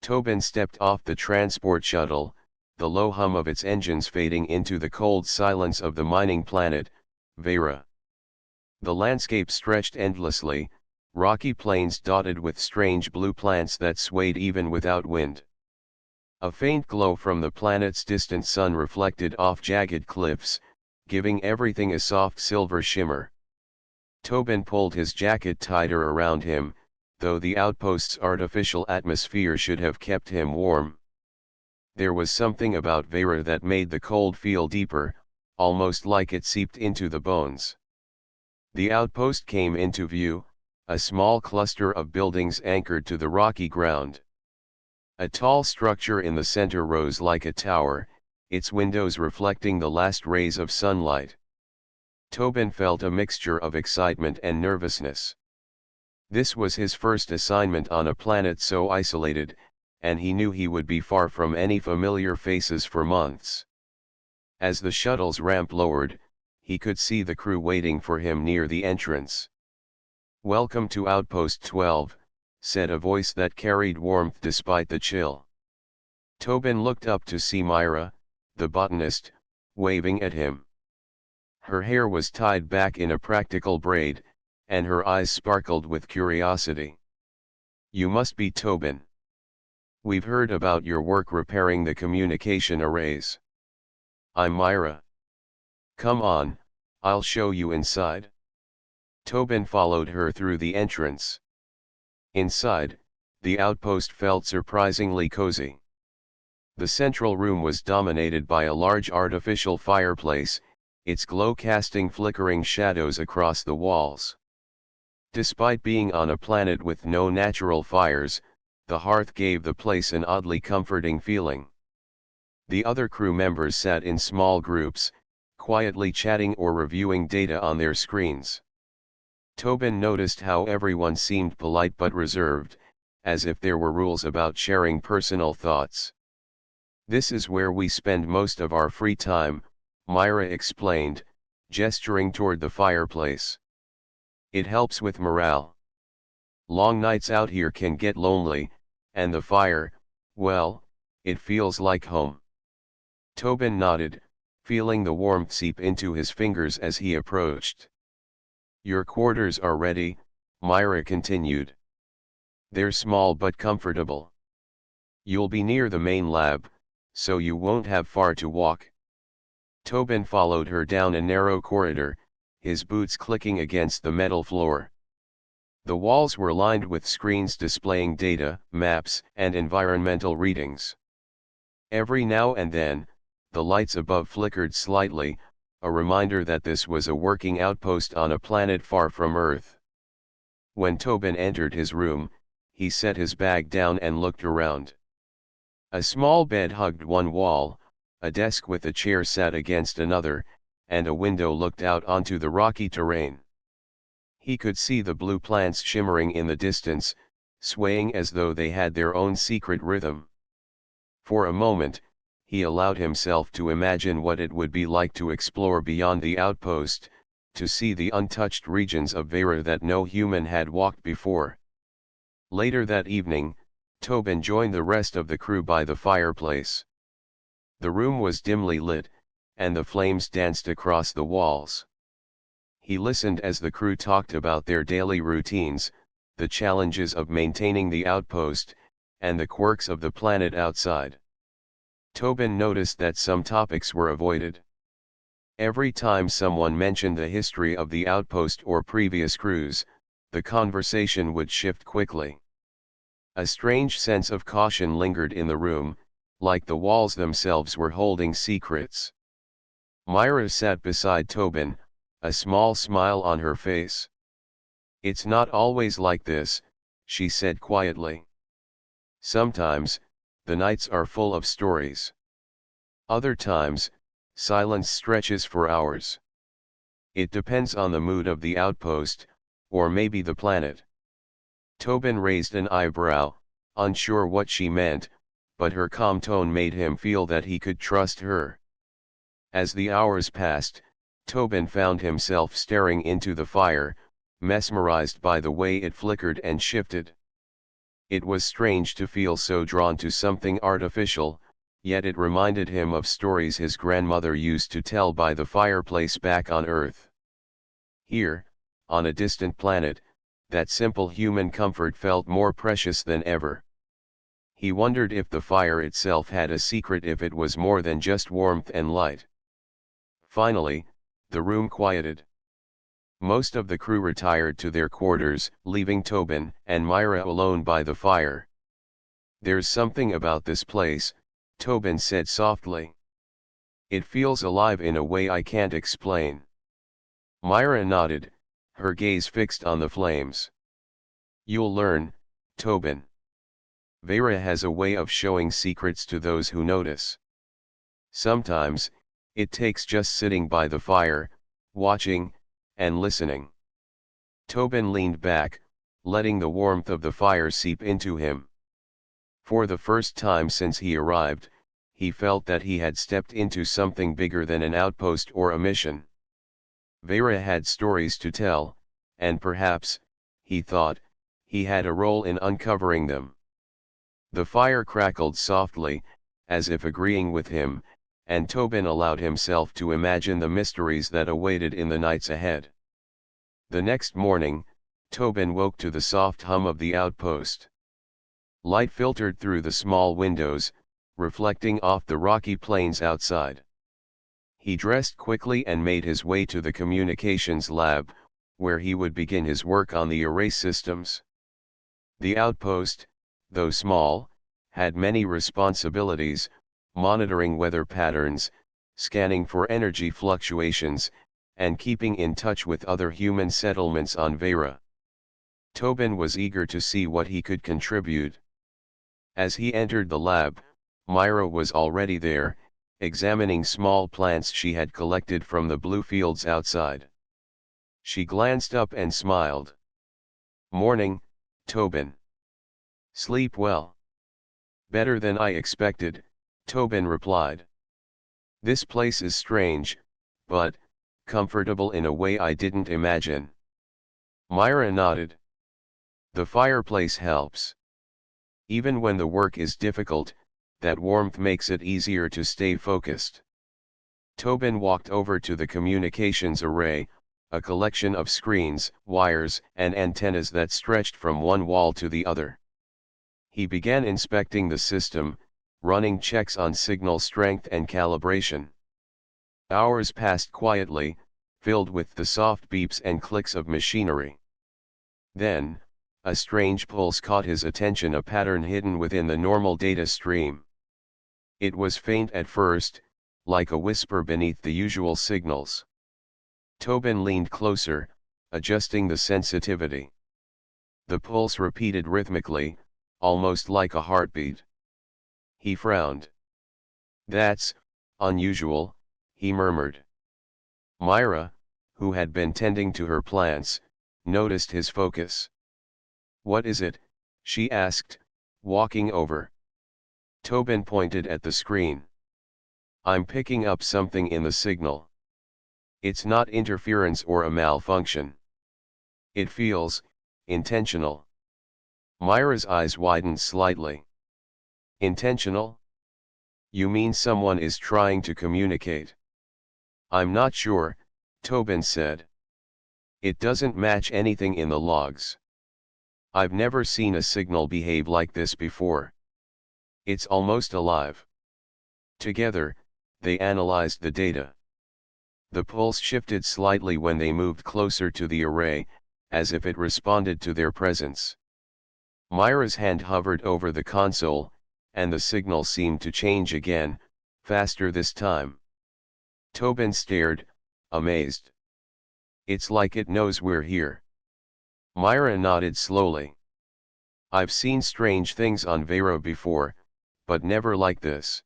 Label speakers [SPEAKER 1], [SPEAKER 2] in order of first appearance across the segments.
[SPEAKER 1] Tobin stepped off the transport shuttle, the low hum of its engines fading into the cold silence of the mining planet, Vera. The landscape stretched endlessly, rocky plains dotted with strange blue plants that swayed even without wind. A faint glow from the planet's distant sun reflected off jagged cliffs, giving everything a soft silver shimmer. Tobin pulled his jacket tighter around him, though the outpost's artificial atmosphere should have kept him warm. There was something about Vera that made the cold feel deeper, almost like it seeped into the bones. The outpost came into view, a small cluster of buildings anchored to the rocky ground. A tall structure in the center rose like a tower, its windows reflecting the last rays of sunlight. Tobin felt a mixture of excitement and nervousness. This was his first assignment on a planet so isolated, and he knew he would be far from any familiar faces for months. As the shuttle's ramp lowered, he could see the crew waiting for him near the entrance. "Welcome to Outpost 12, said a voice that carried warmth despite the chill. Tobin looked up to see Myra, the botanist, waving at him. Her hair was tied back in a practical braid, and her eyes sparkled with curiosity. "You must be Tobin. We've heard about your work repairing the communication arrays. I'm Myra. Come on, I'll show you inside." Tobin followed her through the entrance. Inside, the outpost felt surprisingly cozy. The central room was dominated by a large artificial fireplace, its glow casting flickering shadows across the walls. Despite being on a planet with no natural fires, the hearth gave the place an oddly comforting feeling. The other crew members sat in small groups, quietly chatting or reviewing data on their screens. Tobin noticed how everyone seemed polite but reserved, as if there were rules about sharing personal thoughts. "This is where we spend most of our free time," Myra explained, gesturing toward the fireplace. "It helps with morale. Long nights out here can get lonely, and the fire, well, it feels like home." Tobin nodded, feeling the warmth seep into his fingers as he approached. "Your quarters are ready," Myra continued. "They're small but comfortable. You'll be near the main lab, so you won't have far to walk." Tobin followed her down a narrow corridor, his boots clicking against the metal floor. The walls were lined with screens displaying data, maps, and environmental readings. Every now and then, the lights above flickered slightly, a reminder that this was a working outpost on a planet far from Earth. When Tobin entered his room, he set his bag down and looked around. A small bed hugged one wall, a desk with a chair sat against another, and a window looked out onto the rocky terrain. He could see the blue plants shimmering in the distance, swaying as though they had their own secret rhythm. For a moment, he allowed himself to imagine what it would be like to explore beyond the outpost, to see the untouched regions of Vera that no human had walked before. Later that evening, Tobin joined the rest of the crew by the fireplace. The room was dimly lit, and the flames danced across the walls. He listened as the crew talked about their daily routines, the challenges of maintaining the outpost, and the quirks of the planet outside. Tobin noticed that some topics were avoided. Every time someone mentioned the history of the outpost or previous crews, the conversation would shift quickly. A strange sense of caution lingered in the room, like the walls themselves were holding secrets. Myra sat beside Tobin, a small smile on her face. "It's not always like this," she said quietly. "Sometimes, the nights are full of stories. Other times, silence stretches for hours. It depends on the mood of the outpost, or maybe the planet." Tobin raised an eyebrow, unsure what she meant, but her calm tone made him feel that he could trust her. As the hours passed, Tobin found himself staring into the fire, mesmerized by the way it flickered and shifted. It was strange to feel so drawn to something artificial, yet it reminded him of stories his grandmother used to tell by the fireplace back on Earth. Here, on a distant planet, that simple human comfort felt more precious than ever. He wondered if the fire itself had a secret, if it was more than just warmth and light. Finally, the room quieted. Most of the crew retired to their quarters, leaving Tobin and Myra alone by the fire. "There's something about this place," Tobin said softly. "It feels alive in a way I can't explain." Myra nodded, her gaze fixed on the flames. "You'll learn, Tobin. Vera has a way of showing secrets to those who notice. Sometimes, it takes just sitting by the fire, watching, and listening." Tobin leaned back, letting the warmth of the fire seep into him. For the first time since he arrived, he felt that he had stepped into something bigger than an outpost or a mission. Vera had stories to tell, and perhaps, he thought, he had a role in uncovering them. The fire crackled softly, as if agreeing with him, and Tobin allowed himself to imagine the mysteries that awaited in the nights ahead. The next morning, Tobin woke to the soft hum of the outpost. Light filtered through the small windows, reflecting off the rocky plains outside. He dressed quickly and made his way to the communications lab, where he would begin his work on the array systems. The outpost, though small, had many responsibilities: monitoring weather patterns, scanning for energy fluctuations, and keeping in touch with other human settlements on Vera. Tobin was eager to see what he could contribute. As he entered the lab, Myra was already there, examining small plants she had collected from the blue fields outside. She glanced up and smiled. "Morning, Tobin. Sleep well?" "Better than I expected," Tobin replied. "This place is strange, but comfortable in a way I didn't imagine." Myra nodded. "The fireplace helps. Even when the work is difficult, that warmth makes it easier to stay focused." Tobin walked over to the communications array, a collection of screens, wires, and antennas that stretched from one wall to the other. He began inspecting the system, running checks on signal strength and calibration. Hours passed quietly, filled with the soft beeps and clicks of machinery. Then, a strange pulse caught his attention, a pattern hidden within the normal data stream. It was faint at first, like a whisper beneath the usual signals. Tobin leaned closer, adjusting the sensitivity. The pulse repeated rhythmically, almost like a heartbeat. He frowned. "That's unusual," he murmured. Myra, who had been tending to her plants, noticed his focus. "What is it?" she asked, walking over. Tobin pointed at the screen. "I'm picking up something in the signal. It's not interference or a malfunction. It feels intentional." Myra's eyes widened slightly. "Intentional? You mean someone is trying to communicate?" "I'm not sure," Tobin said. "It doesn't match anything in the logs. I've never seen a signal behave like this before. It's almost alive." Together, they analyzed the data. The pulse shifted slightly when they moved closer to the array, as if it responded to their presence. Myra's hand hovered over the console, and the signal seemed to change again, faster this time. Tobin stared, amazed. "It's like it knows we're here." Myra nodded slowly. "I've seen strange things on Vera before, but never like this.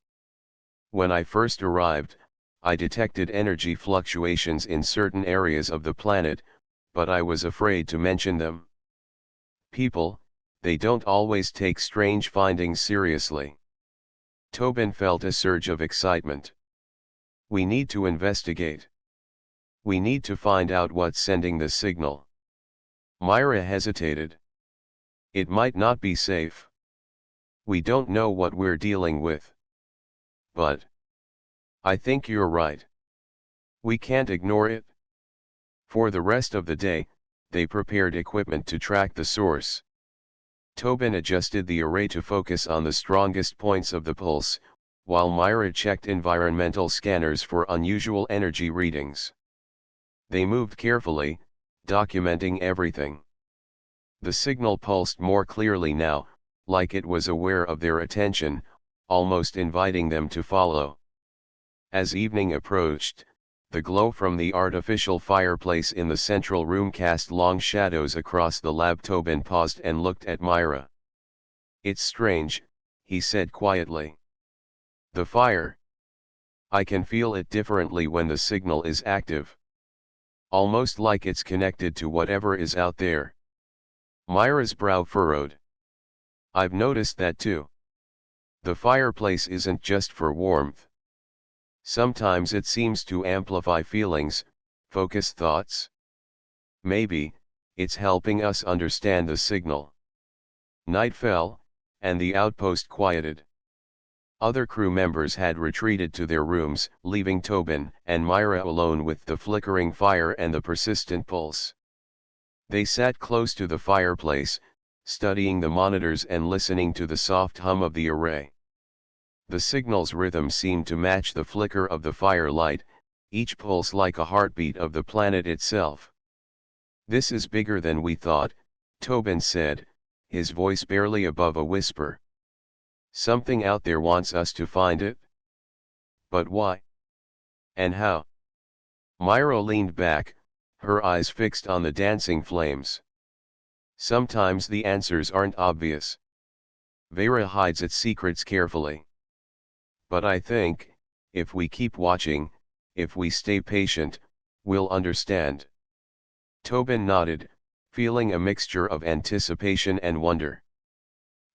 [SPEAKER 1] When I first arrived, I detected energy fluctuations in certain areas of the planet, but I was afraid to mention them. People, they don't always take strange findings seriously." Tobin felt a surge of excitement. "We need to investigate. We need to find out what's sending the signal." Myra hesitated. It might not be safe. We don't know what we're dealing with. But I think you're right. We can't ignore it. For the rest of the day, they prepared equipment to track the source. Tobin adjusted the array to focus on the strongest points of the pulse, while Myra checked environmental scanners for unusual energy readings. They moved carefully, documenting everything. The signal pulsed more clearly now, like it was aware of their attention, almost inviting them to follow. As evening approached, the glow from the artificial fireplace in the central room cast long shadows across the lab. Tobin paused and looked at Myra. "It's strange," he said quietly. "The fire. I can feel it differently when the signal is active. Almost like it's connected to whatever is out there." Myra's brow furrowed. "I've noticed that too. The fireplace isn't just for warmth. Sometimes it seems to amplify feelings, focus thoughts. Maybe it's helping us understand the signal." Night fell, and the outpost quieted. Other crew members had retreated to their rooms, leaving Tobin and Myra alone with the flickering fire and the persistent pulse. They sat close to the fireplace, studying the monitors and listening to the soft hum of the array. The signal's rhythm seemed to match the flicker of the firelight, each pulse like a heartbeat of the planet itself. "This is bigger than we thought," Tobin said, his voice barely above a whisper. "Something out there wants us to find it. But why? And how?" Myra leaned back, her eyes fixed on the dancing flames. "Sometimes the answers aren't obvious. Vera hides its secrets carefully. But I think, if we keep watching, if we stay patient, we'll understand." Tobin nodded, feeling a mixture of anticipation and wonder.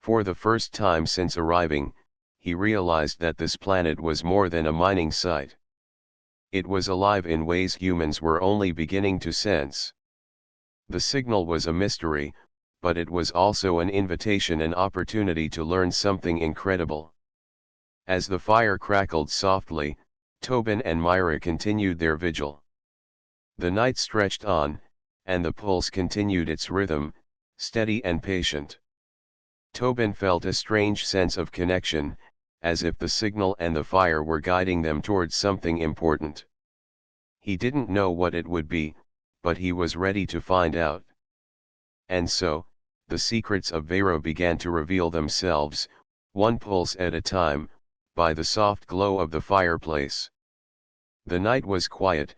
[SPEAKER 1] For the first time since arriving, he realized that this planet was more than a mining site. It was alive in ways humans were only beginning to sense. The signal was a mystery, but it was also an invitation, an opportunity to learn something incredible. As the fire crackled softly, Tobin and Myra continued their vigil. The night stretched on, and the pulse continued its rhythm, steady and patient. Tobin felt a strange sense of connection, as if the signal and the fire were guiding them towards something important. He didn't know what it would be, but he was ready to find out. And so, the secrets of Vero began to reveal themselves, one pulse at a time, by the soft glow of the fireplace. The night was quiet,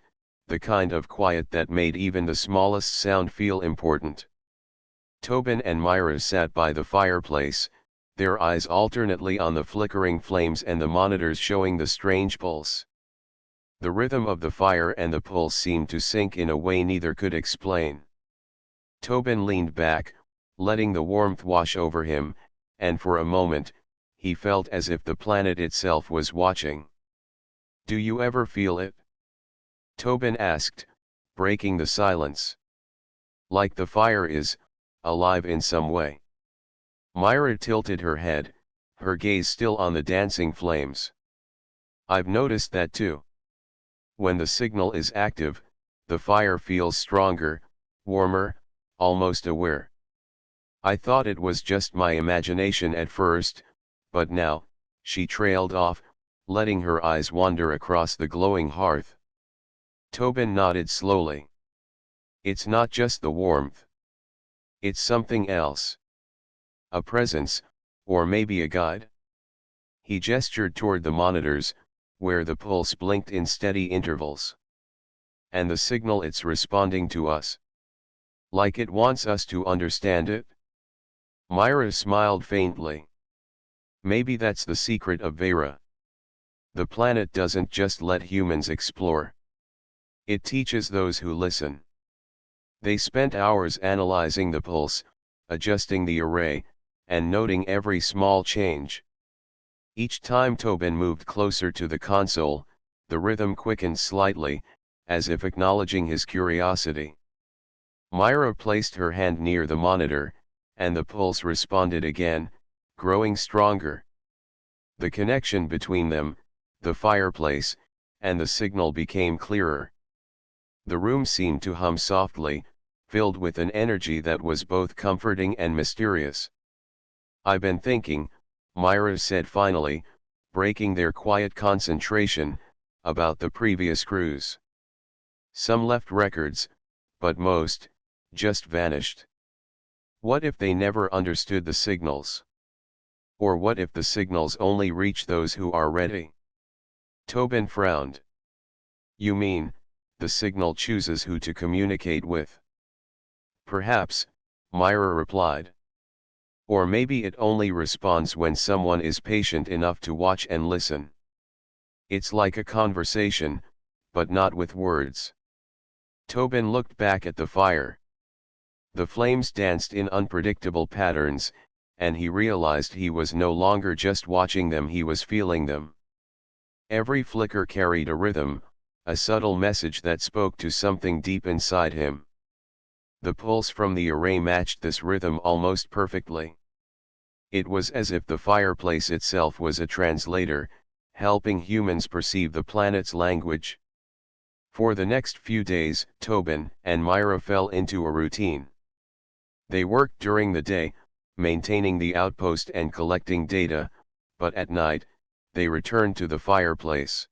[SPEAKER 1] the kind of quiet that made even the smallest sound feel important. Tobin and Myra sat by the fireplace, their eyes alternately on the flickering flames and the monitors showing the strange pulse. The rhythm of the fire and the pulse seemed to sync in a way neither could explain. Tobin leaned back, letting the warmth wash over him, and for a moment, he felt as if the planet itself was watching. "Do you ever feel it?" Tobin asked, breaking the silence. "Like the fire is alive in some way?" Myra tilted her head, her gaze still on the dancing flames. "I've noticed that too. When the signal is active, the fire feels stronger, warmer, almost aware. I thought it was just my imagination at first, but now," she trailed off, letting her eyes wander across the glowing hearth. Tobin nodded slowly. "It's not just the warmth. It's something else. A presence, or maybe a guide." He gestured toward the monitors, where the pulse blinked in steady intervals. "And the signal, it's responding to us. Like it wants us to understand it?" Myra smiled faintly. "Maybe that's the secret of Vera. The planet doesn't just let humans explore. It teaches those who listen." They spent hours analyzing the pulse, adjusting the array, and noting every small change. Each time Tobin moved closer to the console, the rhythm quickened slightly, as if acknowledging his curiosity. Myra placed her hand near the monitor, and the pulse responded again, growing stronger. The connection between them, the fireplace, and the signal became clearer. The room seemed to hum softly, filled with an energy that was both comforting and mysterious. "I've been thinking," Myra said finally, breaking their quiet concentration, "about the previous crews. Some left records, but most just vanished. What if they never understood the signals? Or what if the signals only reach those who are ready?" Tobin frowned. "You mean, the signal chooses who to communicate with?" "Perhaps," Myra replied. "Or maybe it only responds when someone is patient enough to watch and listen. It's like a conversation, but not with words." Tobin looked back at the fire. The flames danced in unpredictable patterns, and he realized he was no longer just watching them, he was feeling them. Every flicker carried a rhythm, a subtle message that spoke to something deep inside him. The pulse from the array matched this rhythm almost perfectly. It was as if the fireplace itself was a translator, helping humans perceive the planet's language. For the next few days, Tobin and Myra fell into a routine. They worked during the day, maintaining the outpost and collecting data, but at night, they returned to the fireplace.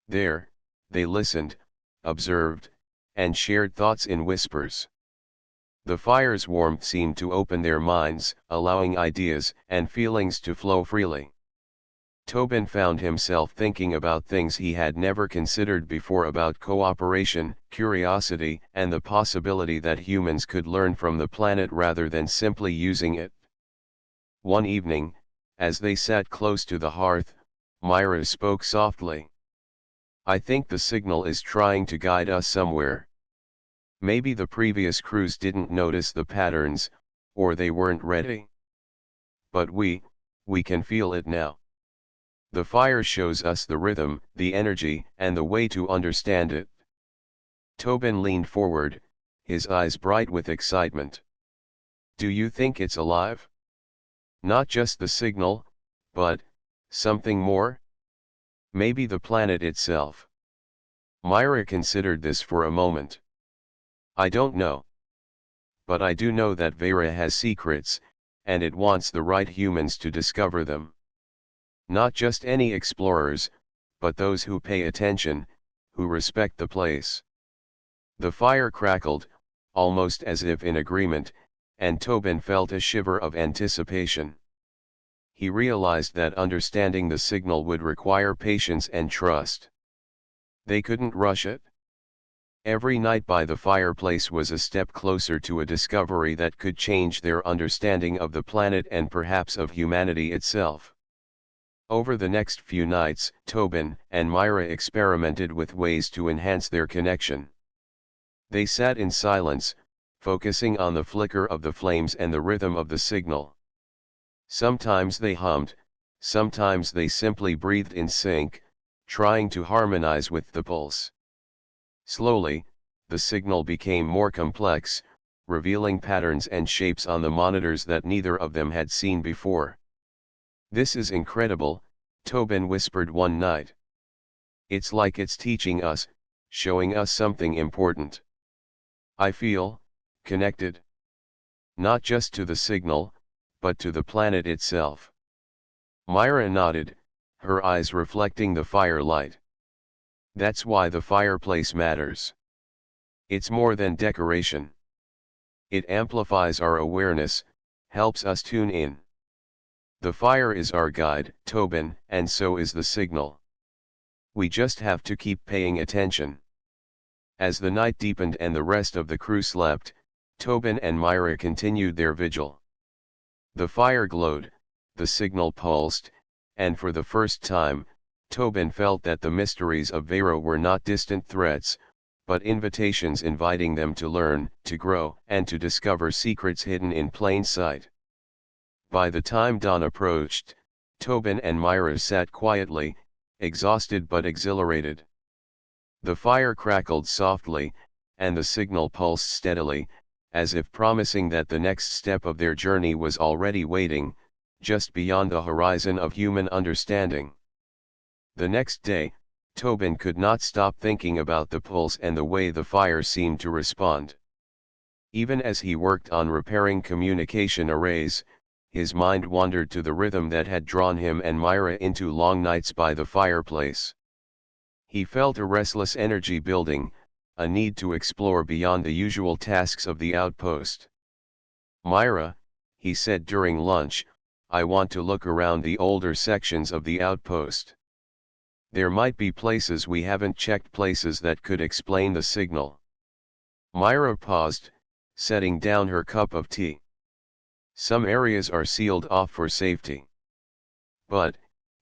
[SPEAKER 1] There, they listened, observed, and shared thoughts in whispers. The fire's warmth seemed to open their minds, allowing ideas and feelings to flow freely. Tobin found himself thinking about things he had never considered before, about cooperation, curiosity, and the possibility that humans could learn from the planet rather than simply using it. One evening, as they sat close to the hearth, Myra spoke softly. "I think the signal is trying to guide us somewhere. Maybe the previous crews didn't notice the patterns, or they weren't ready. But we can feel it now. The fire shows us the rhythm, the energy, and the way to understand it." Tobin leaned forward, his eyes bright with excitement. "Do you think it's alive? Not just the signal, but something more? Maybe the planet itself?" Myra considered this for a moment. "I don't know. But I do know that Vera has secrets, and it wants the right humans to discover them. Not just any explorers, but those who pay attention, who respect the place." The fire crackled, almost as if in agreement, and Tobin felt a shiver of anticipation. He realized that understanding the signal would require patience and trust. They couldn't rush it. Every night by the fireplace was a step closer to a discovery that could change their understanding of the planet and perhaps of humanity itself. Over the next few nights, Tobin and Myra experimented with ways to enhance their connection. They sat in silence, focusing on the flicker of the flames and the rhythm of the signal. Sometimes they hummed, sometimes they simply breathed in sync, trying to harmonize with the pulse. Slowly, the signal became more complex, revealing patterns and shapes on the monitors that neither of them had seen before. "This is incredible," Tobin whispered one night. "It's like it's teaching us, showing us something important. I feel connected. Not just to the signal, but to the planet itself." Myra nodded, her eyes reflecting the firelight. "That's why the fireplace matters. It's more than decoration. It amplifies our awareness, helps us tune in. The fire is our guide, Tobin, and so is the signal. We just have to keep paying attention." As the night deepened and the rest of the crew slept, Tobin and Myra continued their vigil. The fire glowed, the signal pulsed, and for the first time, Tobin felt that the mysteries of Vera were not distant threats, but invitations inviting them to learn, to grow, and to discover secrets hidden in plain sight. By the time dawn approached, Tobin and Myra sat quietly, exhausted but exhilarated. The fire crackled softly, and the signal pulsed steadily, as if promising that the next step of their journey was already waiting, just beyond the horizon of human understanding. The next day, Tobin could not stop thinking about the pulse and the way the fire seemed to respond. Even as he worked on repairing communication arrays, his mind wandered to the rhythm that had drawn him and Myra into long nights by the fireplace. He felt a restless energy building, a need to explore beyond the usual tasks of the outpost. "Myra," he said during lunch, "I want to look around the older sections of the outpost. There might be places we haven't checked, places that could explain the signal." Myra paused, setting down her cup of tea. "Some areas are sealed off for safety. But,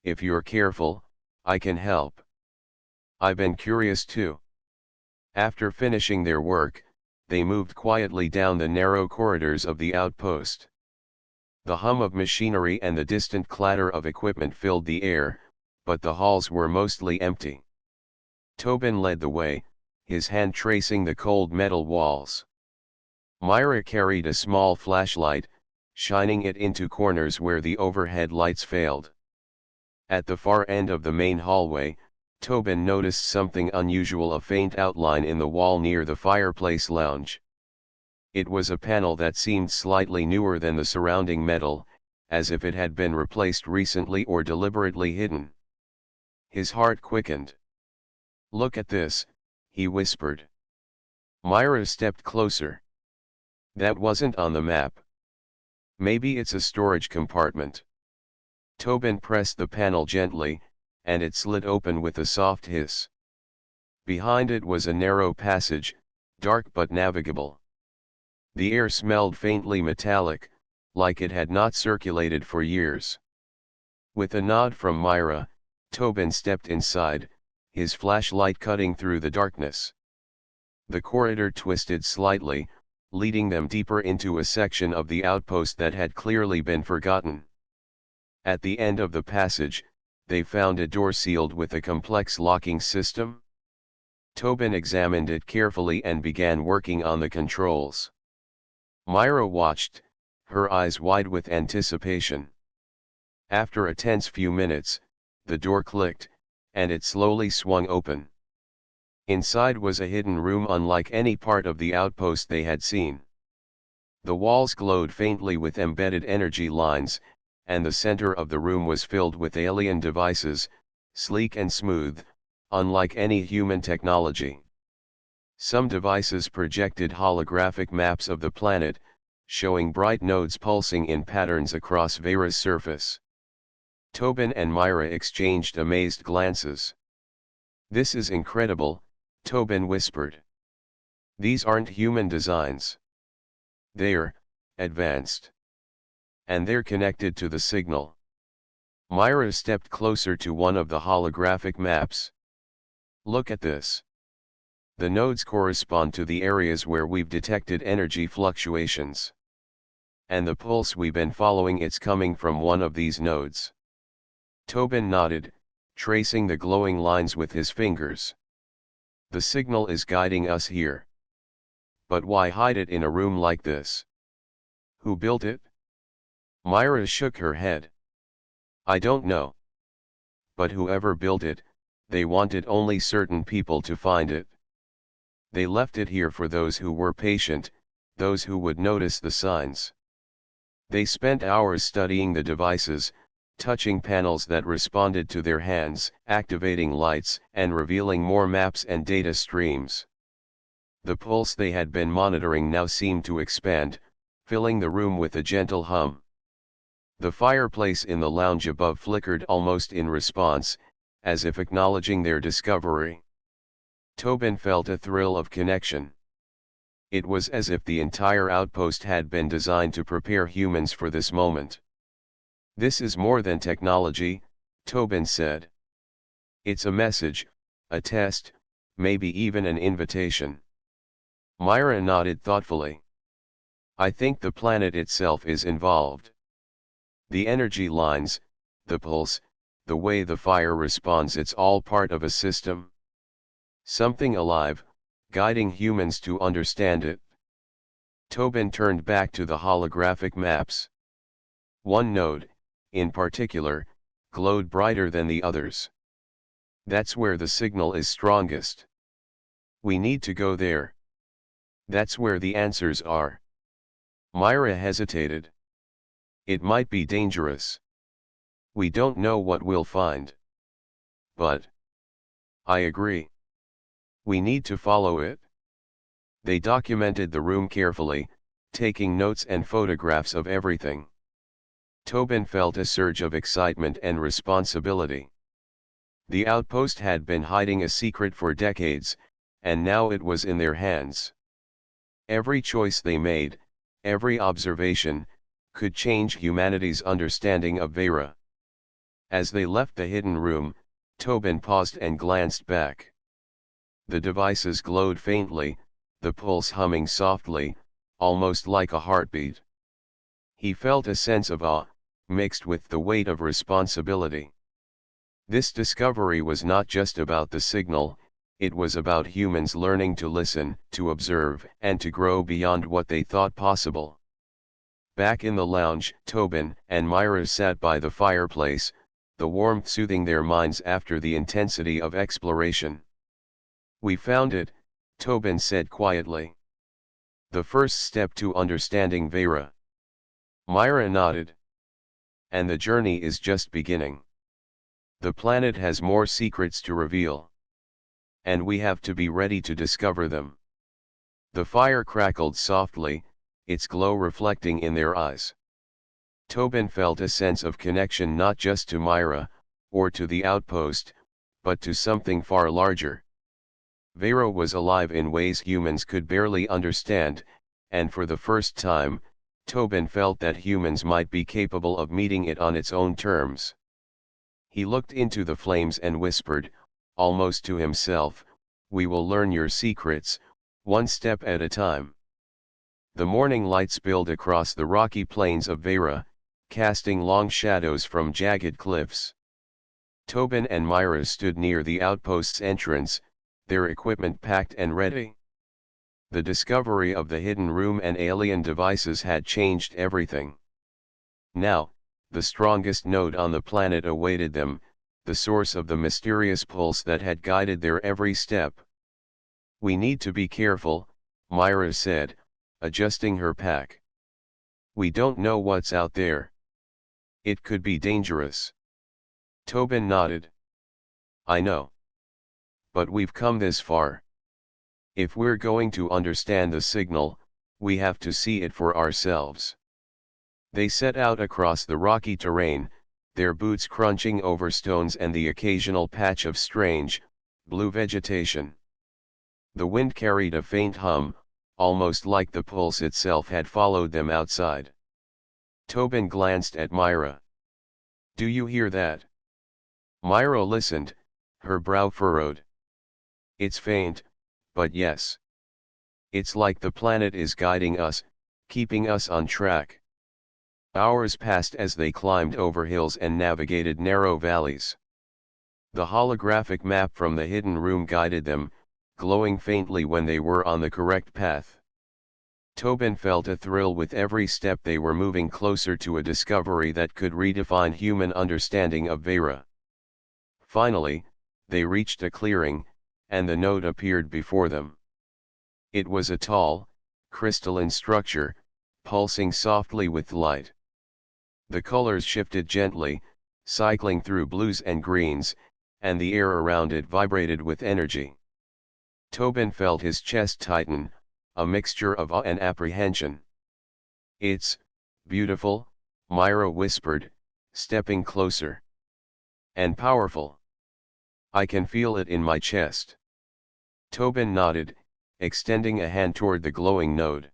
[SPEAKER 1] if you're careful, I can help. I've been curious too." After finishing their work, they moved quietly down the narrow corridors of the outpost. The hum of machinery and the distant clatter of equipment filled the air, but the halls were mostly empty. Tobin led the way, his hand tracing the cold metal walls. Myra carried a small flashlight, shining it into corners where the overhead lights failed. At the far end of the main hallway, Tobin noticed something unusual, a faint outline in the wall near the fireplace lounge. It was a panel that seemed slightly newer than the surrounding metal, as if it had been replaced recently or deliberately hidden. His heart quickened. "Look at this," he whispered. Myra stepped closer. "That wasn't on the map. Maybe it's a storage compartment." Tobin pressed the panel gently, and it slid open with a soft hiss. Behind it was a narrow passage, dark but navigable. The air smelled faintly metallic, like it had not circulated for years. With a nod from Myra, Tobin stepped inside, his flashlight cutting through the darkness. The corridor twisted slightly, leading them deeper into a section of the outpost that had clearly been forgotten. At the end of the passage, they found a door sealed with a complex locking system. Tobin examined it carefully and began working on the controls. Myra watched, her eyes wide with anticipation. After a tense few minutes, the door clicked, and it slowly swung open. Inside was a hidden room unlike any part of the outpost they had seen. The walls glowed faintly with embedded energy lines, and the center of the room was filled with alien devices, sleek and smooth, unlike any human technology. Some devices projected holographic maps of the planet, showing bright nodes pulsing in patterns across Vera's surface. Tobin and Myra exchanged amazed glances. "This is incredible," Tobin whispered. "These aren't human designs. They're advanced. And they're connected to the signal." Myra stepped closer to one of the holographic maps. "Look at this. The nodes correspond to the areas where we've detected energy fluctuations. And the pulse we've been following, it's coming from one of these nodes." Tobin nodded, tracing the glowing lines with his fingers. "The signal is guiding us here. But why hide it in a room like this? Who built it?" Myra shook her head. "I don't know. But whoever built it, they wanted only certain people to find it. They left it here for those who were patient, those who would notice the signs. They spent hours studying the devices, touching panels that responded to their hands, activating lights, and revealing more maps and data streams. The pulse they had been monitoring now seemed to expand, filling the room with a gentle hum. The fireplace in the lounge above flickered almost in response, as if acknowledging their discovery. Tobin felt a thrill of connection. It was as if the entire outpost had been designed to prepare humans for this moment. "This is more than technology," Tobin said. "It's a message, a test, maybe even an invitation." Myra nodded thoughtfully. "I think the planet itself is involved. The energy lines, the pulse, the way the fire responds, it's all part of a system. Something alive, guiding humans to understand it." Tobin turned back to the holographic maps. One node, in particular, glowed brighter than the others. That's where the signal is strongest. We need to go there. That's where the answers are. Myra hesitated. It might be dangerous. We don't know what we'll find. But I agree. We need to follow it. They documented the room carefully, taking notes and photographs of everything. Tobin felt a surge of excitement and responsibility. The outpost had been hiding a secret for decades, and now it was in their hands. Every choice they made, every observation, could change humanity's understanding of Vera. As they left the hidden room, Tobin paused and glanced back. The devices glowed faintly, the pulse humming softly, almost like a heartbeat. He felt a sense of awe, mixed with the weight of responsibility. This discovery was not just about the signal, it was about humans learning to listen, to observe, and to grow beyond what they thought possible. Back in the lounge, Tobin and Myra sat by the fireplace, the warmth soothing their minds after the intensity of exploration. "We found it," Tobin said quietly. "The first step to understanding Vera." Myra nodded. "And the journey is just beginning. The planet has more secrets to reveal. And we have to be ready to discover them." The fire crackled softly, its glow reflecting in their eyes. Tobin felt a sense of connection not just to Myra, or to the outpost, but to something far larger. Vera was alive in ways humans could barely understand, and for the first time, Tobin felt that humans might be capable of meeting it on its own terms. He looked into the flames and whispered, almost to himself, "We will learn your secrets, one step at a time." The morning light spilled across the rocky plains of Vera, casting long shadows from jagged cliffs. Tobin and Myra stood near the outpost's entrance, their equipment packed and ready. The discovery of the hidden room and alien devices had changed everything. Now, the strongest node on the planet awaited them, the source of the mysterious pulse that had guided their every step. "We need to be careful," Myra said, adjusting her pack. "We don't know what's out there. It could be dangerous." Tobin nodded. "I know. But we've come this far. If we're going to understand the signal, we have to see it for ourselves." They set out across the rocky terrain, their boots crunching over stones and the occasional patch of strange, blue vegetation. The wind carried a faint hum, almost like the pulse itself had followed them outside. Tobin glanced at Myra. "Do you hear that?" Myra listened, her brow furrowed. "It's faint, but yes. It's like the planet is guiding us, keeping us on track." Hours passed as they climbed over hills and navigated narrow valleys. The holographic map from the hidden room guided them, glowing faintly when they were on the correct path. Tobin felt a thrill with every step. They were moving closer to a discovery that could redefine human understanding of Vera. Finally, they reached a clearing, and the node appeared before them. It was a tall, crystalline structure, pulsing softly with light. The colors shifted gently, cycling through blues and greens, and the air around it vibrated with energy. Tobin felt his chest tighten, a mixture of awe and apprehension. "It's beautiful," Myra whispered, stepping closer. "And powerful. I can feel it in my chest." Tobin nodded, extending a hand toward the glowing node.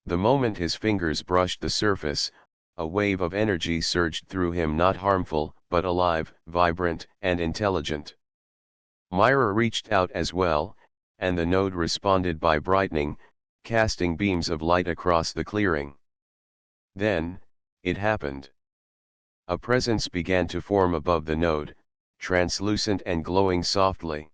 [SPEAKER 1] The moment his fingers brushed the surface, a wave of energy surged through him, not harmful, but alive, vibrant, and intelligent. Myra reached out as well, and the node responded by brightening, casting beams of light across the clearing. Then, it happened. A presence began to form above the node, translucent and glowing softly.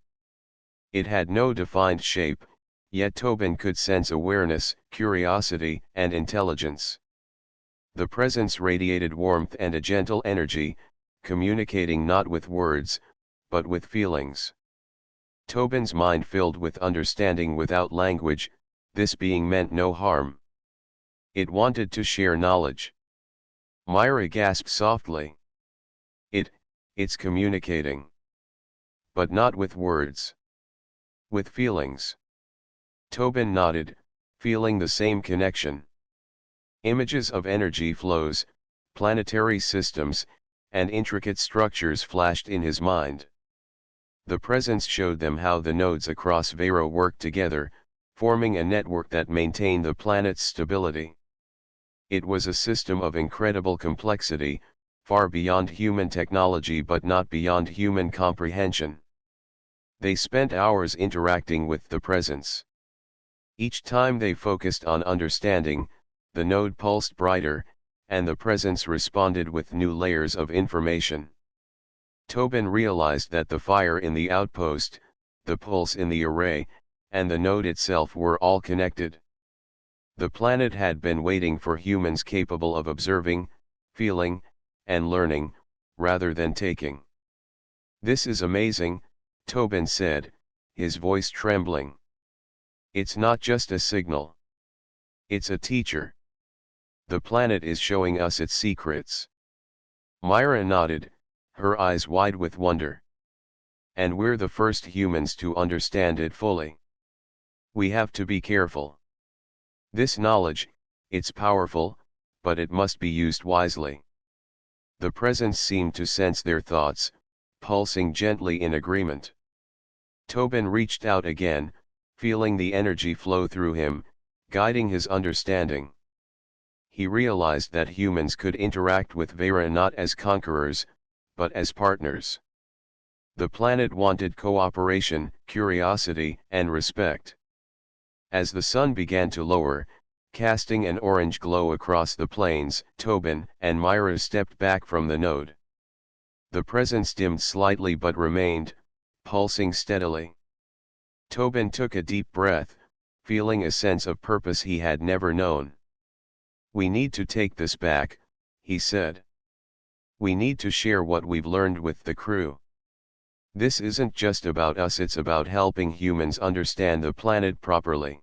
[SPEAKER 1] It had no defined shape, Yet Tobin could sense awareness, curiosity, and intelligence. The presence radiated warmth and a gentle energy, communicating not with words, but with feelings. Tobin's mind filled with understanding without language, this being meant no harm. It wanted to share knowledge. Myra gasped softly. It's communicating. But not with words. With feelings. Tobin nodded, feeling the same connection. Images of energy flows, planetary systems, and intricate structures flashed in his mind. The presence showed them how the nodes across Vera worked together, forming a network that maintained the planet's stability. It was a system of incredible complexity, far beyond human technology but not beyond human comprehension. They spent hours interacting with the presence. Each time they focused on understanding, the node pulsed brighter, and the presence responded with new layers of information. Tobin realized that the fire in the outpost, the pulse in the array, and the node itself were all connected. The planet had been waiting for humans capable of observing, feeling, and learning, rather than taking. "This is amazing," Tobin said, his voice trembling. "It's not just a signal. It's a teacher. The planet is showing us its secrets." Myra nodded, her eyes wide with wonder. "And we're the first humans to understand it fully. We have to be careful. This knowledge, it's powerful, but it must be used wisely." The presence seemed to sense their thoughts, pulsing gently in agreement. Tobin reached out again, feeling the energy flow through him, guiding his understanding. He realized that humans could interact with Vera not as conquerors, but as partners. The planet wanted cooperation, curiosity, and respect. As the sun began to lower, casting an orange glow across the plains, Tobin and Myra stepped back from the node. The presence dimmed slightly but remained, pulsing steadily. Tobin took a deep breath, feeling a sense of purpose he had never known. "We need to take this back," he said. "We need to share what we've learned with the crew. This isn't just about us, it's about helping humans understand the planet properly."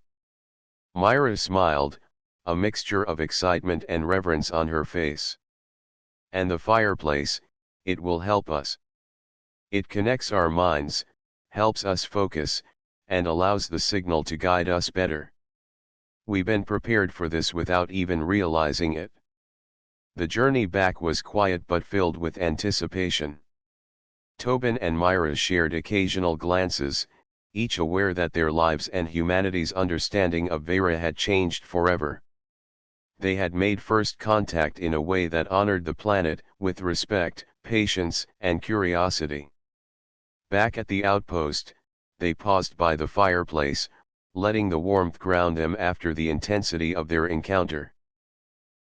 [SPEAKER 1] Myra smiled, a mixture of excitement and reverence on her face. "And the fireplace, it will help us. It connects our minds, helps us focus, and allows the signal to guide us better. We've been prepared for this without even realizing it." The journey back was quiet but filled with anticipation. Tobin and Myra shared occasional glances, each aware that their lives and humanity's understanding of Vera had changed forever. They had made first contact in a way that honored the planet, with respect, patience, and curiosity. Back at the outpost, they paused by the fireplace, letting the warmth ground them after the intensity of their encounter.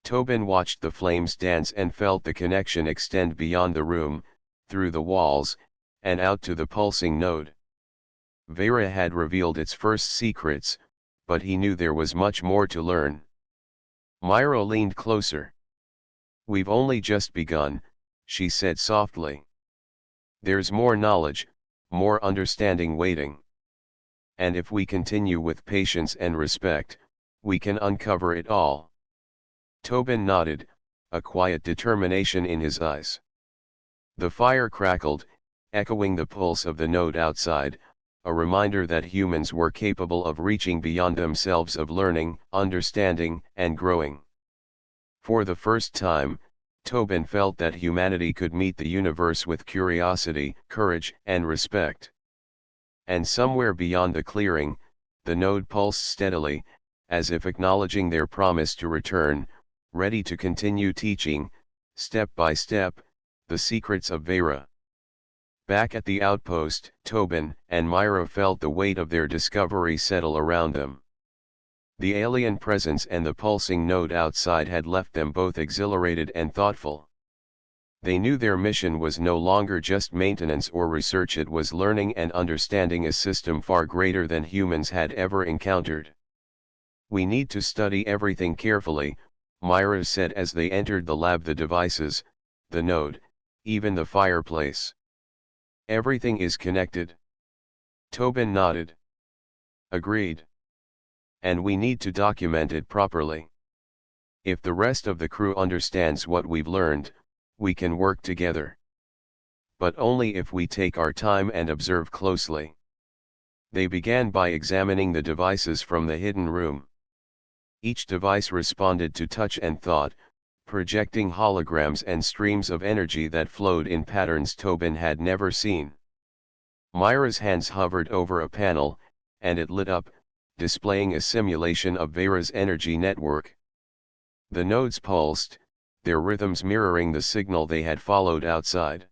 [SPEAKER 1] Tobin watched the flames dance and felt the connection extend beyond the room, through the walls, and out to the pulsing node. Vera had revealed its first secrets, but he knew there was much more to learn. Myra leaned closer. "We've only just begun," she said softly. "There's more knowledge, more understanding waiting. And if we continue with patience and respect, we can uncover it all." Tobin nodded, a quiet determination in his eyes. The fire crackled, echoing the pulse of the node outside, a reminder that humans were capable of reaching beyond themselves, of learning, understanding, and growing. For the first time, Tobin felt that humanity could meet the universe with curiosity, courage, and respect. And somewhere beyond the clearing, the node pulsed steadily, as if acknowledging their promise to return, ready to continue teaching, step by step, the secrets of Vera. Back at the outpost, Tobin and Myra felt the weight of their discovery settle around them. The alien presence and the pulsing node outside had left them both exhilarated and thoughtful. They knew their mission was no longer just maintenance or research, it was learning and understanding a system far greater than humans had ever encountered. "We need to study everything carefully," Myra said as they entered the lab. "The devices, the node, even the fireplace. Everything is connected." Tobin nodded. "Agreed. And we need to document it properly. If the rest of the crew understands what we've learned, we can work together. But only if we take our time and observe closely." They began by examining the devices from the hidden room. Each device responded to touch and thought, projecting holograms and streams of energy that flowed in patterns Tobin had never seen. Myra's hands hovered over a panel, and it lit up, displaying a simulation of Vera's energy network. The nodes pulsed, their rhythms mirroring the signal they had followed outside.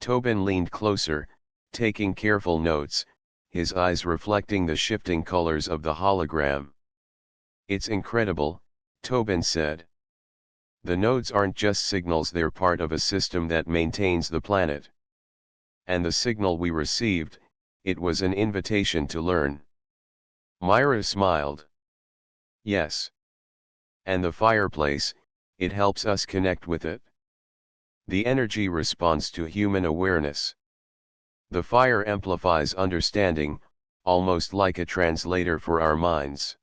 [SPEAKER 1] Tobin leaned closer, taking careful notes, his eyes reflecting the shifting colors of the hologram. "It's incredible," Tobin said. "The nodes aren't just signals, they're part of a system that maintains the planet. And the signal we received, it was an invitation to learn." Myra smiled. "Yes. And the fireplace, it helps us connect with it. The energy responds to human awareness. The fire amplifies understanding, almost like a translator for our minds."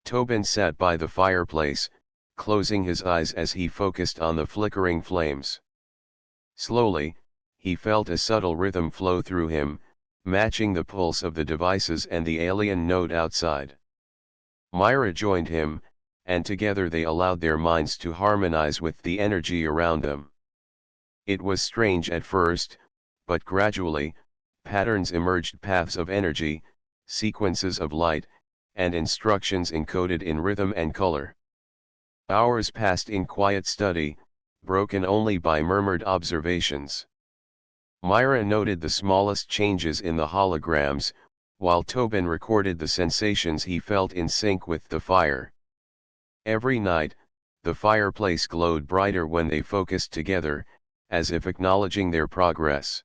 [SPEAKER 1] Tobin sat by the fireplace, closing his eyes as he focused on the flickering flames. Slowly, he felt a subtle rhythm flow through him, matching the pulse of the devices and the alien node outside. Myra joined him, and together they allowed their minds to harmonize with the energy around them. It was strange at first, but gradually, patterns emerged: paths of energy, sequences of light, and instructions encoded in rhythm and color. Hours passed in quiet study, broken only by murmured observations. Myra noted the smallest changes in the holograms, while Tobin recorded the sensations he felt in sync with the fire. Every night, the fireplace glowed brighter when they focused together, as if acknowledging their progress.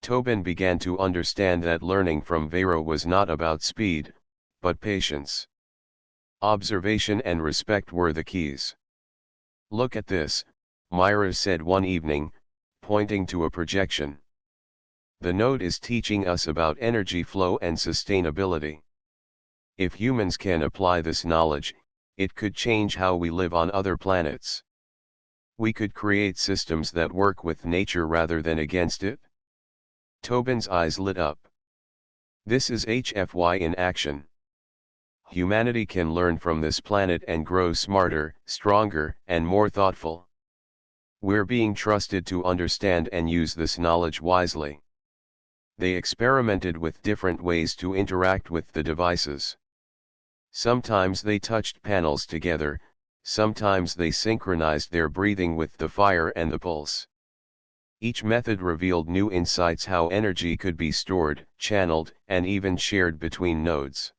[SPEAKER 1] Tobin began to understand that learning from Vera was not about speed, but patience. Observation and respect were the keys. "Look at this," Myra said one evening, pointing to a projection. "The node is teaching us about energy flow and sustainability. If humans can apply this knowledge, it could change how we live on other planets. We could create systems that work with nature rather than against it." Tobin's eyes lit up. "This is HFY in action. Humanity can learn from this planet and grow smarter, stronger, and more thoughtful. We're being trusted to understand and use this knowledge wisely." They experimented with different ways to interact with the devices. Sometimes they touched panels together, sometimes they synchronized their breathing with the fire and the pulse. Each method revealed new insights: how energy could be stored, channeled, and even shared between nodes.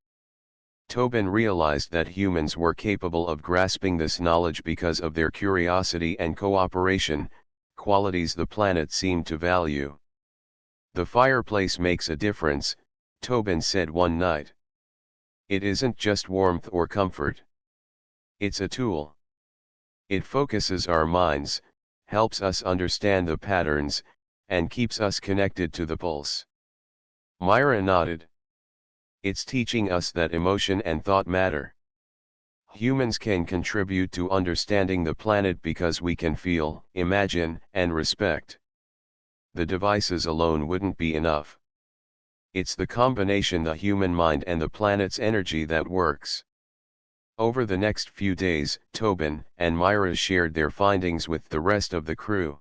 [SPEAKER 1] Tobin realized that humans were capable of grasping this knowledge because of their curiosity and cooperation, qualities the planet seemed to value. "The fireplace makes a difference," Tobin said one night. "It isn't just warmth or comfort. It's a tool. It focuses our minds, helps us understand the patterns, and keeps us connected to the pulse." Myra nodded. "It's teaching us that emotion and thought matter. Humans can contribute to understanding the planet because we can feel, imagine, and respect. The devices alone wouldn't be enough. It's the combination, the human mind and the planet's energy, that works." Over the next few days, Tobin and Myra shared their findings with the rest of the crew.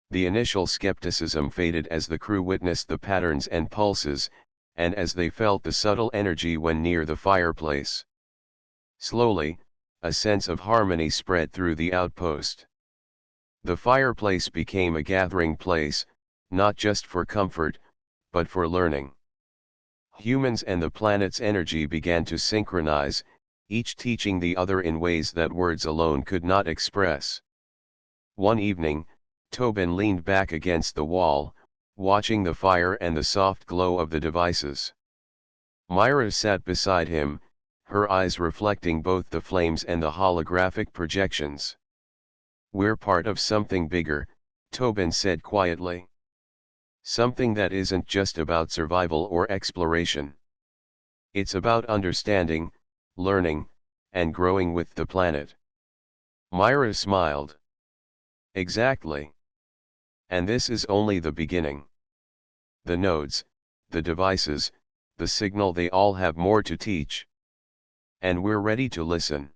[SPEAKER 1] The initial skepticism faded as the crew witnessed the patterns and pulses, and as they felt the subtle energy when near the fireplace. Slowly, a sense of harmony spread through the outpost. The fireplace became a gathering place, not just for comfort, but for learning. Humans and the planet's energy began to synchronize, each teaching the other in ways that words alone could not express. One evening, Tobin leaned back against the wall, watching the fire and the soft glow of the devices. Myra sat beside him, her eyes reflecting both the flames and the holographic projections. "We're part of something bigger," Tobin said quietly. "Something that isn't just about survival or exploration. It's about understanding, learning, and growing with the planet." Myra smiled. "Exactly. And this is only the beginning. The nodes, the devices, the signal, they all have more to teach. And we're ready to listen."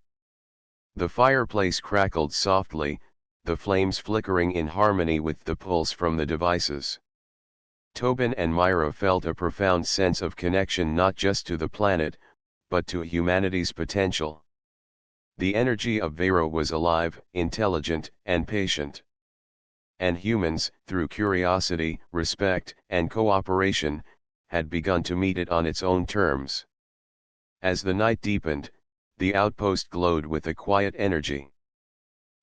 [SPEAKER 1] The fireplace crackled softly, the flames flickering in harmony with the pulse from the devices. Tobin and Myra felt a profound sense of connection, not just to the planet, but to humanity's potential. The energy of Vera was alive, intelligent, and patient. And humans, through curiosity, respect, and cooperation, had begun to meet it on its own terms. As the night deepened, the outpost glowed with a quiet energy.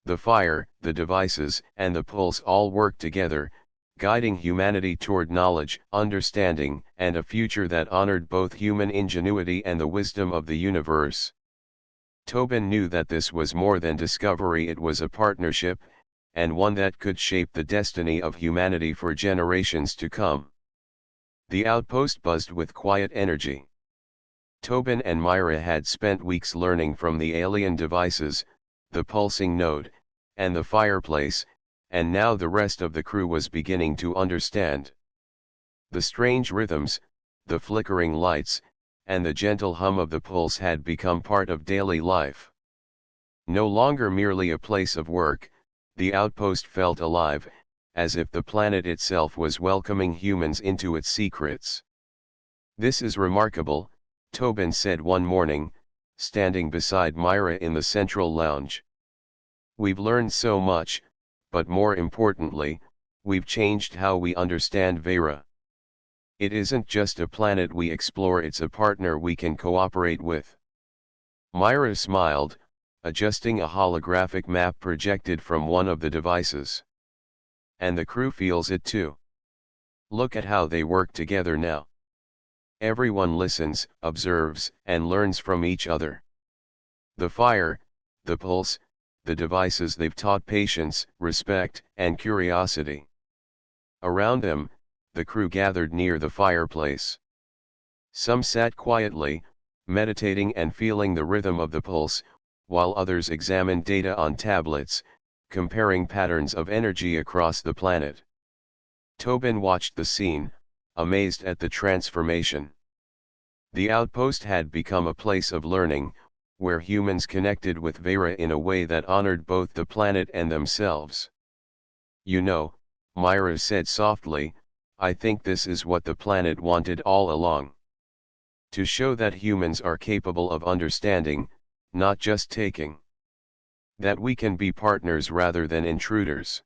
[SPEAKER 1] The fire, the devices, and the pulse all worked together, guiding humanity toward knowledge, understanding, and a future that honored both human ingenuity and the wisdom of the universe. Tobin knew that this was more than discovery, it was a partnership, and one that could shape the destiny of humanity for generations to come. The outpost buzzed with quiet energy. Tobin and Myra had spent weeks learning from the alien devices, the pulsing node, and the fireplace, and now the rest of the crew was beginning to understand. The strange rhythms, the flickering lights, and the gentle hum of the pulse had become part of daily life. No longer merely a place of work, the outpost felt alive, as if the planet itself was welcoming humans into its secrets. "This is remarkable," Tobin said one morning, standing beside Myra in the central lounge. "We've learned so much, but more importantly, we've changed how we understand Vera. It isn't just a planet we explore, it's a partner we can cooperate with." Myra smiled, adjusting a holographic map projected from one of the devices. "And the crew feels it too. Look at how they work together now. Everyone listens, observes, and learns from each other. The fire, the pulse, the devices, they've taught patience, respect, and curiosity." Around them, the crew gathered near the fireplace. Some sat quietly, meditating and feeling the rhythm of the pulse, while others examined data on tablets, comparing patterns of energy across the planet. Tobin watched the scene, amazed at the transformation. The outpost had become a place of learning, where humans connected with Vera in a way that honored both the planet and themselves. "You know," Myra said softly, "I think this is what the planet wanted all along. To show that humans are capable of understanding, not just taking. That we can be partners rather than intruders."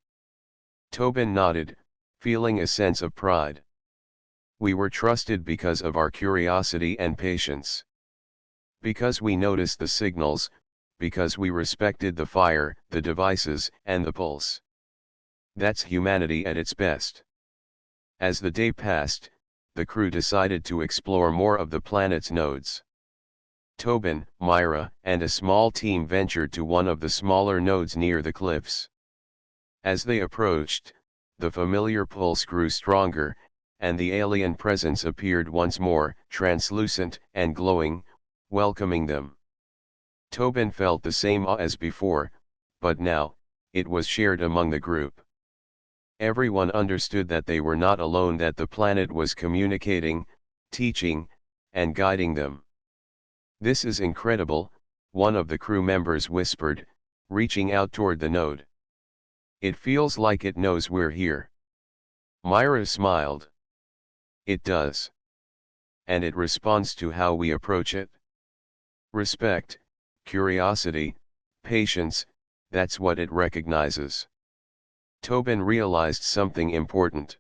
[SPEAKER 1] Tobin nodded, feeling a sense of pride. "We were trusted because of our curiosity and patience. Because we noticed the signals, because we respected the fire, the devices, and the pulse. That's humanity at its best." As the day passed, the crew decided to explore more of the planet's nodes. Tobin, Myra, and a small team ventured to one of the smaller nodes near the cliffs. As they approached, the familiar pulse grew stronger, and the alien presence appeared once more, translucent and glowing, welcoming them. Tobin felt the same awe as before, but now, it was shared among the group. Everyone understood that they were not alone, that the planet was communicating, teaching, and guiding them. "This is incredible," one of the crew members whispered, reaching out toward the node. "It feels like it knows we're here." Myra smiled. "It does. And it responds to how we approach it. Respect, curiosity, patience, that's what it recognizes." Tobin realized something important.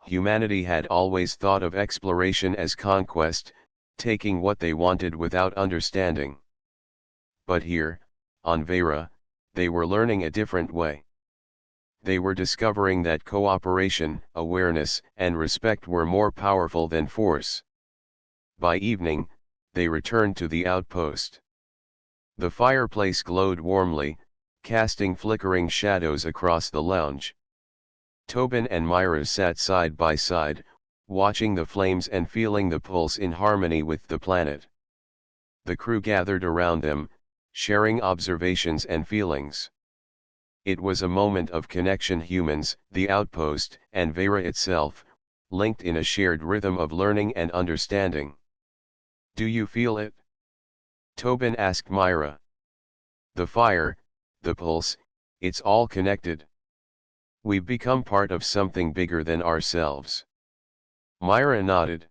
[SPEAKER 1] Humanity had always thought of exploration as conquest, taking what they wanted without understanding. But here, on Vera, they were learning a different way. they were discovering that cooperation, awareness, and respect were more powerful than force. By evening, they returned to the outpost. The fireplace glowed warmly, casting flickering shadows across the lounge. Tobin and Myra sat side by side, watching the flames and feeling the pulse in harmony with the planet. The crew gathered around them, sharing observations and feelings. It was a moment of connection. Humans, the outpost, and Vera itself, linked in a shared rhythm of learning and understanding. "Do you feel it?" Tobin asked Myra. "The fire, the pulse, it's all connected. We've become part of something bigger than ourselves." Myra nodded.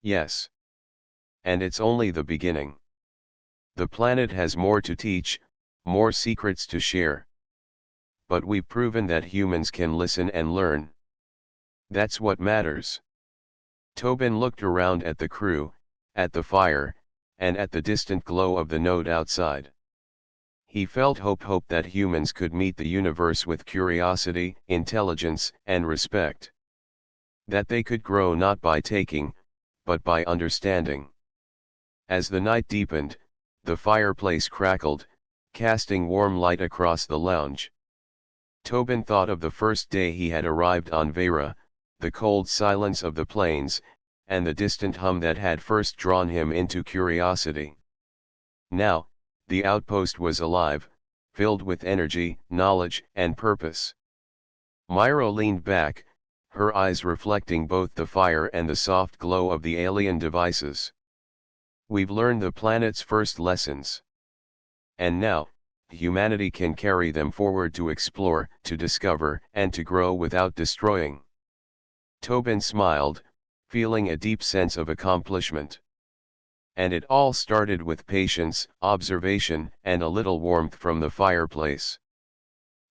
[SPEAKER 1] "Yes. And it's only the beginning. The planet has more to teach, more secrets to share. But we've proven that humans can listen and learn. That's what matters." Tobin looked around at the crew, at the fire, and at the distant glow of the node outside. He felt hope that humans could meet the universe with curiosity, intelligence, and respect. That they could grow not by taking, but by understanding. As the night deepened, the fireplace crackled, casting warm light across the lounge. Tobin thought of the first day he had arrived on Vera, the cold silence of the plains, and the distant hum that had first drawn him into curiosity. Now, the outpost was alive, filled with energy, knowledge, and purpose. Myra leaned back, her eyes reflecting both the fire and the soft glow of the alien devices. "We've learned the planet's first lessons. And now, humanity can carry them forward to explore, to discover, and to grow without destroying." Tobin smiled, feeling a deep sense of accomplishment. And it all started with patience, observation, and a little warmth from the fireplace.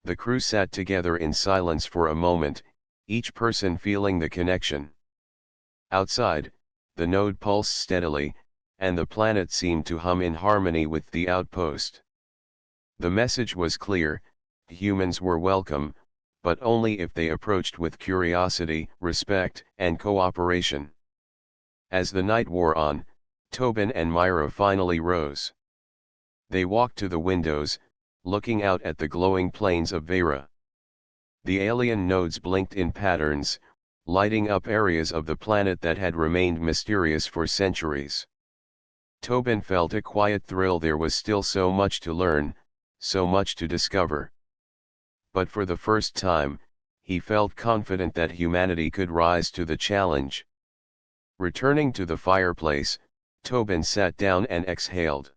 [SPEAKER 1] The crew sat together in silence for a moment, each person feeling the connection. Outside, the node pulsed steadily, and the planet seemed to hum in harmony with the outpost. The message was clear: humans were welcome, but only if they approached with curiosity, respect, and cooperation. As the night wore on, Tobin and Myra finally rose. They walked to the windows, looking out at the glowing plains of Vera. The alien nodes blinked in patterns, lighting up areas of the planet that had remained mysterious for centuries. Tobin felt a quiet thrill. There was still so much to learn, so much to discover. But for the first time, he felt confident that humanity could rise to the challenge. Returning to the fireplace, Tobin sat down and exhaled.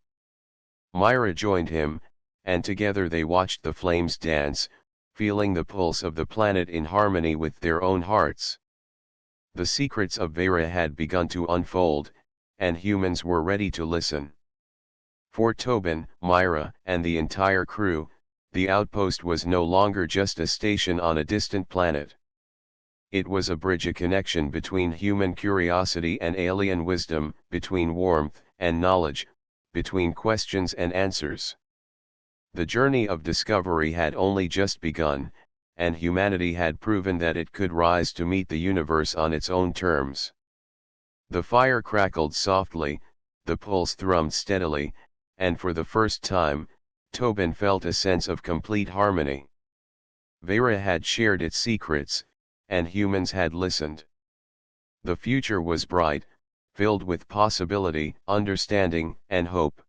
[SPEAKER 1] Myra joined him, and together they watched the flames dance, feeling the pulse of the planet in harmony with their own hearts. The secrets of Vera had begun to unfold, and humans were ready to listen. For Tobin, Myra, and the entire crew, the outpost was no longer just a station on a distant planet. It was a bridge, a connection between human curiosity and alien wisdom, between warmth and knowledge, between questions and answers. The journey of discovery had only just begun, and humanity had proven that it could rise to meet the universe on its own terms. The fire crackled softly, the pulse thrummed steadily, and for the first time, Tobin felt a sense of complete harmony. Vera had shared its secrets, and humans had listened. The future was bright, filled with possibility, understanding, and hope.